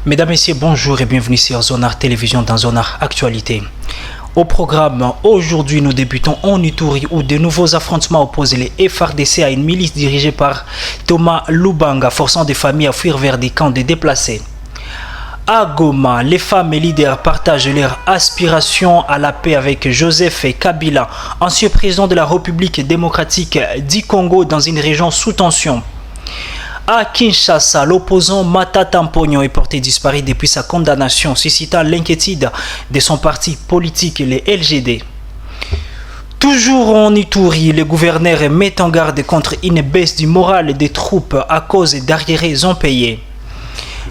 Mesdames, Messieurs, bonjour et bienvenue sur Zonar Télévision dans Zonar Actualité. Au programme, aujourd'hui nous débutons en Ituri où de nouveaux affrontements opposent les FARDC à une milice dirigée par Thomas Lubanga, forçant des familles à fuir vers des camps de déplacés. À Goma, les femmes et leaders partagent leur aspiration à la paix avec Joseph Kabila, ancien président de la République démocratique du Congo dans une région sous tension. À Kinshasa, l'opposant Matata Mponyo est porté disparu depuis sa condamnation, suscitant l'inquiétude de son parti politique, les LGD. Toujours en Ituri, le gouverneur met en garde contre une baisse du moral des troupes à cause d'arriérés impayés.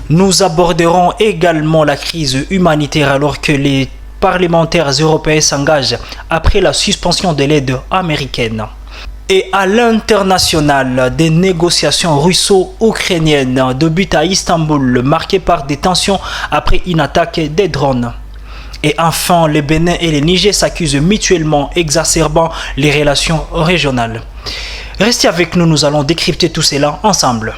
Nous aborderons également la crise humanitaire alors que les parlementaires européens s'engagent après la suspension de l'aide américaine. Et à l'international, des négociations russo-ukrainiennes débutent à Istanbul, marquées par des tensions après une attaque des drones. Et enfin, le Bénin et le Niger s'accusent mutuellement, exacerbant les relations régionales. Restez avec nous, nous allons décrypter tout cela ensemble.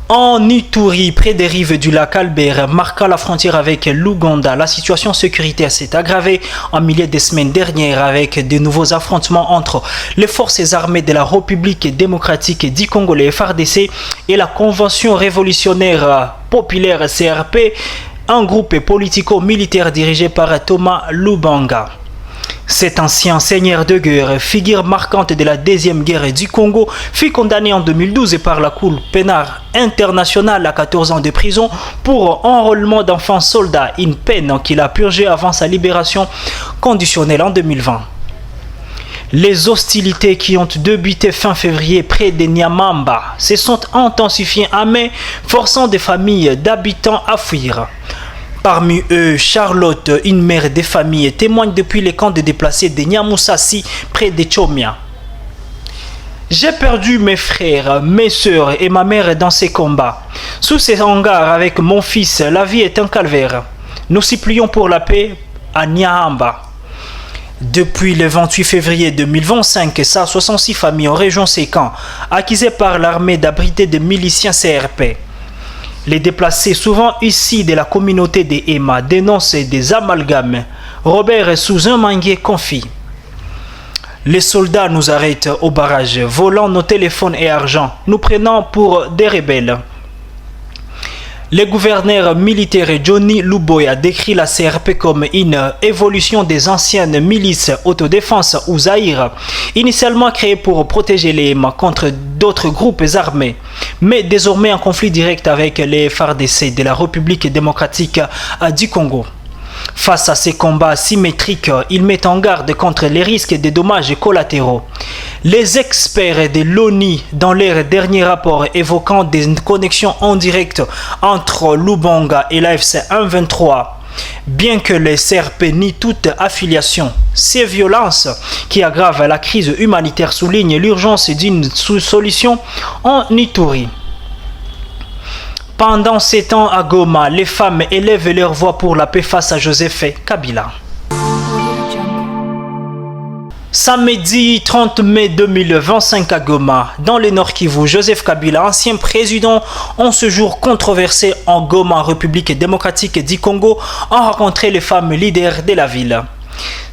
En Ituri, près des rives du lac Albert, marquant la frontière avec l'Ouganda, la situation sécuritaire s'est aggravée en milieu de semaines dernières avec de nouveaux affrontements entre les forces armées de la République démocratique du Congo, les FARDC, et la Convention révolutionnaire populaire CRP, un groupe politico-militaire dirigé par Thomas Lubanga. Cet ancien seigneur de guerre, figure marquante de la deuxième guerre du Congo, fut condamné en 2012 par la Cour pénale internationale à 14 ans de prison pour enrôlement d'enfants soldats, une peine qu'il a purgée avant sa libération conditionnelle en 2020. Les hostilités qui ont débuté fin février près de Nyamamba se sont intensifiées en mai, forçant des familles d'habitants à fuir. Parmi eux, Charlotte, une mère de famille, témoigne depuis les camps de déplacés de Nyamusasi près de Chomia. J'ai perdu mes frères, mes sœurs et ma mère dans ces combats. Sous ces hangars avec mon fils, la vie est un calvaire. Nous supplions pour la paix à Nyahamba. Depuis le 28 février 2025, 66 familles ont rejoint ces camps, accusées par l'armée d'abriter des miliciens CRP. Les déplacés, souvent issus de la communauté des Ema, dénoncent des amalgames. Robert Souzun-Mangué confie. Les soldats nous arrêtent au barrage, volant nos téléphones et argent, nous prenant pour des rebelles. Le gouverneur militaire Johnny Luboya décrit la CRP comme une évolution des anciennes milices autodéfense ou Zaïre, initialement créées pour protéger les Ema contre d'autres groupes armés, mais désormais en conflit direct avec les FARDC de la République démocratique du Congo. Face à ces combats asymétriques, il met en garde contre les risques de dommages collatéraux. Les experts de l'ONU, dans leur dernier rapport évoquant des connexions en direct entre Lubanga et l'AFC 123, bien que les CRP nient toute affiliation, ces violences qui aggravent la crise humanitaire soulignent l'urgence d'une solution en Ituri. Pendant ces temps à Goma, les femmes élèvent leur voix pour la paix face à Joseph Kabila. Samedi 30 mai 2025 à Goma, dans le Nord Kivu, Joseph Kabila, ancien président, en ce jour controversé en Goma, République démocratique du Congo, a rencontré les femmes leaders de la ville.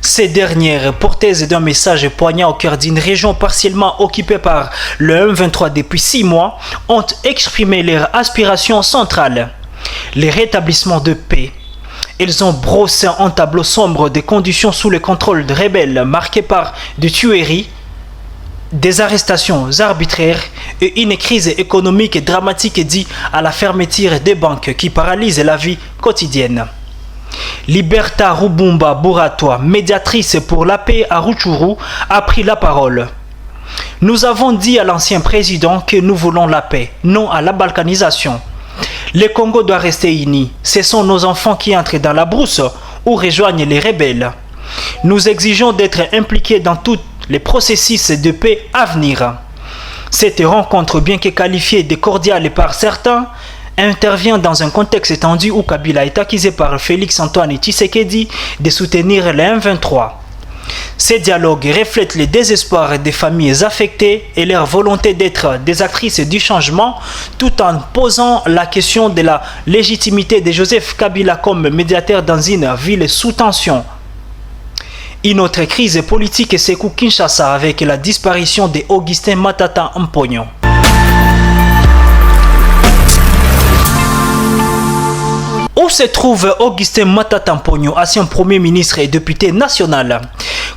Ces dernières, porteuses d'un message poignant au cœur d'une région partiellement occupée par le M23 depuis 6 mois, ont exprimé leurs aspirations centrales. Le rétablissement de paix. Elles ont brossé un tableau sombre des conditions sous le contrôle de rebelles marquées par des tueries, des arrestations arbitraires et une crise économique dramatique due à la fermeture des banques qui paralyse la vie quotidienne. Liberta Rubumba Buratwa, médiatrice pour la paix à Rutshuru, a pris la parole. Nous avons dit à l'ancien président que nous voulons la paix, non à la balkanisation. Le Congo doit rester uni. Ce sont nos enfants qui entrent dans la brousse ou rejoignent les rebelles. Nous exigeons d'être impliqués dans tous les processus de paix à venir. Cette rencontre, bien que qualifiée de cordiale par certains, intervient dans un contexte étendu où Kabila est accusé par Félix Antoine Tshisekedi de soutenir le M23. Ces dialogues reflètent le désespoir des familles affectées et leur volonté d'être des actrices du changement, tout en posant la question de la légitimité de Joseph Kabila comme médiateur dans une ville sous tension. Une autre crise politique secoue Kinshasa avec la disparition d'Augustin Matata Mponyo. Où se trouve Augustin Matata Mponyo, ancien Premier ministre et député national?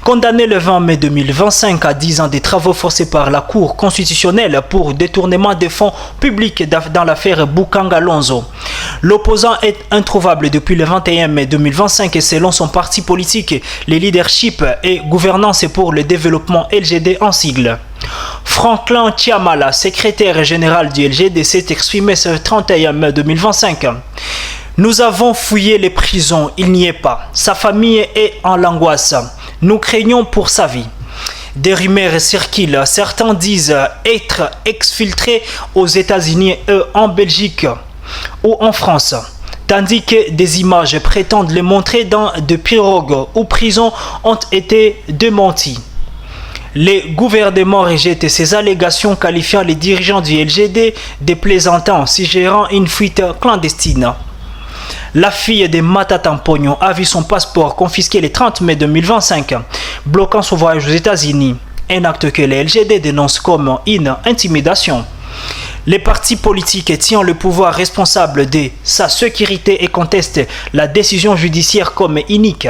Condamné le 20 mai 2025 à 10 ans de travaux forcés par la Cour constitutionnelle pour détournement des fonds publics dans l'affaire Bukanga Lonzo. L'opposant est introuvable depuis le 21 mai 2025 et selon son parti politique, le leadership et gouvernance pour le développement LGD en sigle. Franklin Tiamala, secrétaire général du LGD, s'est exprimé ce 31 mai 2025. Nous avons fouillé les prisons, il n'y est pas. Sa famille est en l'angoisse. Nous craignons pour sa vie. Des rumeurs circulent. Certains disent être exfiltrés aux États-Unis et en Belgique ou en France. Tandis que des images prétendent le montrer dans des pirogues ou prisons ont été démenties. Le gouvernement rejette ces allégations qualifiant les dirigeants du LGD de plaisantants suggérant une fuite clandestine. La fille de Matata Mponyo a vu son passeport confisqué le 30 mai 2025, bloquant son voyage aux États-Unis, un acte que le LGD dénonce comme une intimidation. Les partis politiques tient le pouvoir responsable de sa sécurité et contestent la décision judiciaire comme inique.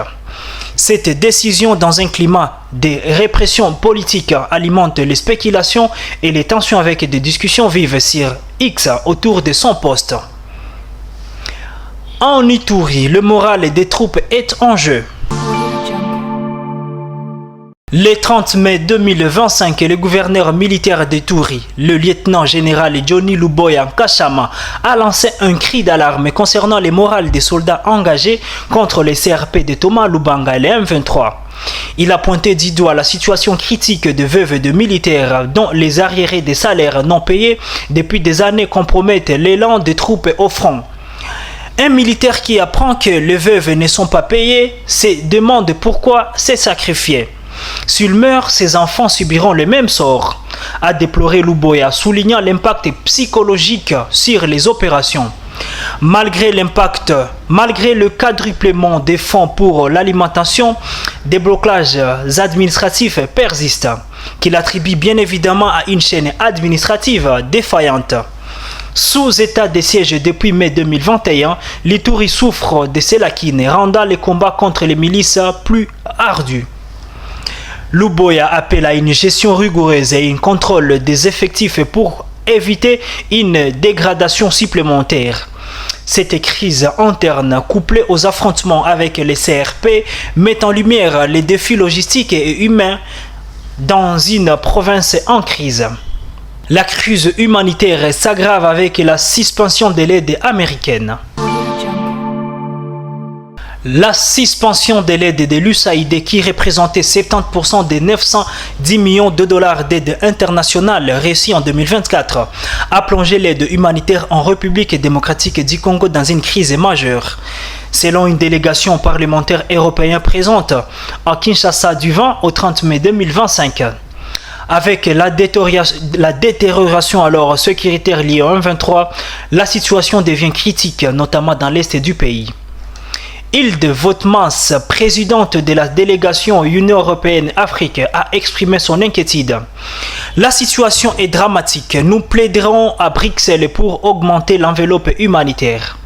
Cette décision, dans un climat de répression politique, alimente les spéculations et les tensions avec des discussions vives sur X autour de son poste. En Ituri, le moral des troupes est en jeu. Le 30 mai 2025, le gouverneur militaire d'Ituri, le lieutenant-général Johnny Luboya Kashama, a lancé un cri d'alarme concernant le moral des soldats engagés contre les CRP de Thomas Lubanga et les M23. Il a pointé du doigt la situation critique de veuves de militaires dont les arriérés des salaires non payés depuis des années compromettent l'élan des troupes au front. Un militaire qui apprend que les veuves ne sont pas payées se demande pourquoi s'est sacrifié. S'il meurt, ses enfants subiront le même sort, a déploré Luboya, soulignant l'impact psychologique sur les opérations. Malgré le quadruplement des fonds pour l'alimentation, des blocages administratifs persistent, qu'il attribue bien évidemment à une chaîne administrative défaillante. Sous état de siège depuis mai 2021, l'Ituri souffre de sélaquine, rendant les combats contre les milices plus ardus. Luboya appelle à une gestion rigoureuse et un contrôle des effectifs pour éviter une dégradation supplémentaire. Cette crise interne, couplée aux affrontements avec les CRP, met en lumière les défis logistiques et humains dans une province en crise. La crise humanitaire s'aggrave avec la suspension de l'aide américaine. La suspension de l'aide de l'USAID, qui représentait 70% des 910 millions de dollars d'aide internationale reçue en 2024, a plongé l'aide humanitaire en République démocratique du Congo dans une crise majeure. Selon une délégation parlementaire européenne présente à Kinshasa du 20 au 30 mai 2025. Avec la détérioration alors sécuritaire liée au M23, la situation devient critique, notamment dans l'est du pays. Hilde Votmans, présidente de la délégation Union européenne-Afrique, a exprimé son inquiétude. La situation est dramatique. Nous plaiderons à Bruxelles pour augmenter l'enveloppe humanitaire.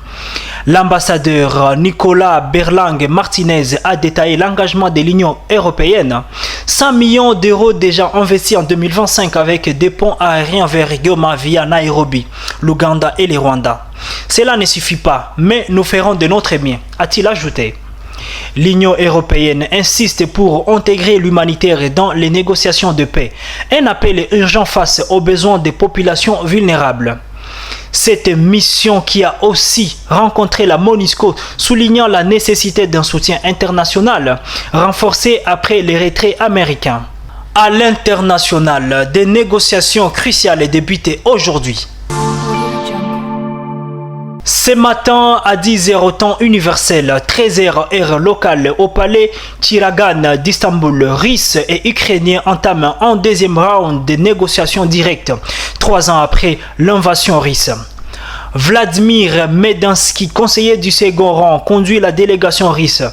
L'ambassadeur Nicolas Berlang Martinez a détaillé l'engagement de l'Union européenne. 100 millions d'euros déjà investis en 2025 avec des ponts aériens vers Goma via Nairobi, l'Ouganda et le Rwanda. Cela ne suffit pas, mais nous ferons de notre mieux, a-t-il ajouté. L'Union européenne insiste pour intégrer l'humanitaire dans les négociations de paix. Un appel urgent face aux besoins des populations vulnérables. Cette mission qui a aussi rencontré la MONUSCO, soulignant la nécessité d'un soutien international renforcé après les retraits américains. À l'international, des négociations cruciales débutent aujourd'hui. Ce matin à 10h temps universel, 13h heure locale au palais Tiragan d'Istanbul, Russes et Ukrainiens entament un deuxième round de négociations directes, 3 ans après l'invasion russe. Vladimir Medinsky, conseiller du second rang, conduit la délégation russe,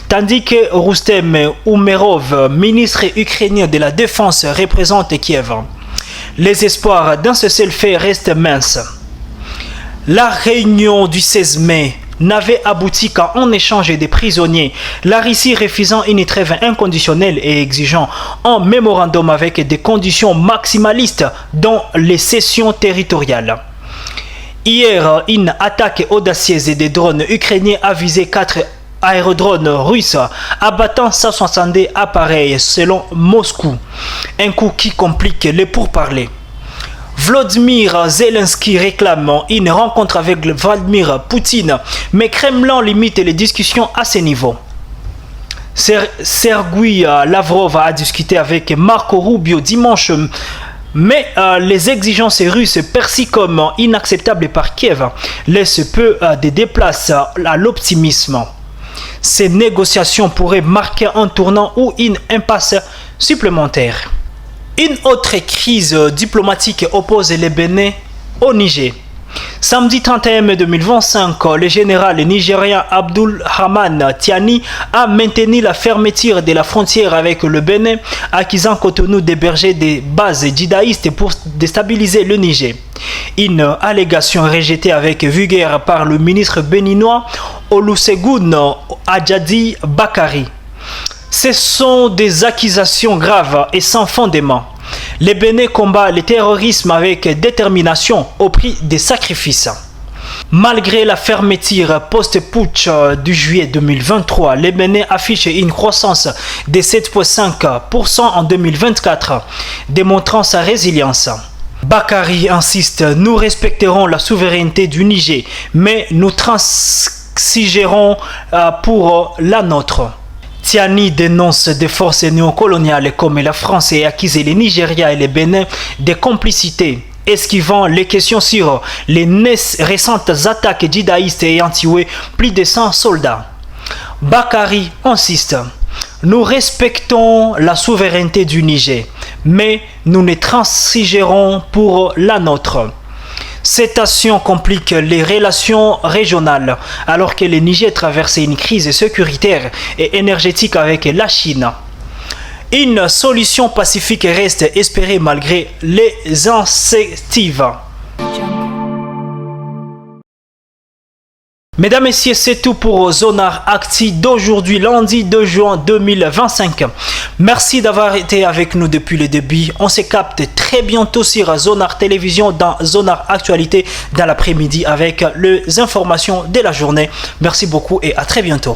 tandis que Rustem Umerov, ministre ukrainien de la Défense, représente Kiev. Les espoirs d'un cessez-le-feu restent minces. La réunion du 16 mai n'avait abouti qu'à un échange des prisonniers, la Russie refusant une trêve inconditionnelle et exigeant un mémorandum avec des conditions maximalistes dans les cessions territoriales. Hier, une attaque audacieuse des drones ukrainiens a visé 4 aérodromes russes, abattant 162 appareils selon Moscou, un coup qui complique les pourparlers. Volodymyr Zelensky réclame une rencontre avec Vladimir Poutine, mais Kremlin limite les discussions à ce niveau. Sergueï Lavrov a discuté avec Marco Rubio dimanche, mais les exigences russes perçues comme inacceptables par Kiev laissent peu de déplace à l'optimisme. Ces négociations pourraient marquer un tournant ou une impasse supplémentaire. Une autre crise diplomatique oppose le Bénin au Niger. Samedi 31 mai 2025, le général nigérien Abdulrahman Tiani a maintenu la fermeture de la frontière avec le Bénin, accusant Cotonou d'héberger des bases djihadistes pour déstabiliser le Niger. Une allégation rejetée avec vigueur par le ministre béninois Olusegun Adjadi Bakari. Ce sont des accusations graves et sans fondement. Le Bénin combat le terrorisme avec détermination au prix des sacrifices. Malgré la fermeture post-putsch du juillet 2023, le Bénin affiche une croissance de 7,5% en 2024, démontrant sa résilience. Bakari insiste, nous respecterons la souveraineté du Niger, mais nous transigerons pour la nôtre. Tiani dénonce des forces néocoloniales comme la France et accuse les Nigeria et les Bénin de complicité, esquivant les questions sur les récentes attaques djihadistes ayant tué plus de 100 soldats. Bakari insiste, nous respectons la souveraineté du Niger, mais nous ne transigerons pour la nôtre. Cette action complique les relations régionales alors que le Niger traverse une crise sécuritaire et énergétique avec la Chine. Une solution pacifique reste espérée malgré les incentives. Mesdames et messieurs, c'est tout pour Zonar Acti d'aujourd'hui, lundi 2 juin 2025. Merci d'avoir été avec nous depuis le début. On se capte très bientôt sur Zonar Télévision dans Zonar Actualité dans l'après-midi avec les informations de la journée. Merci beaucoup et à très bientôt.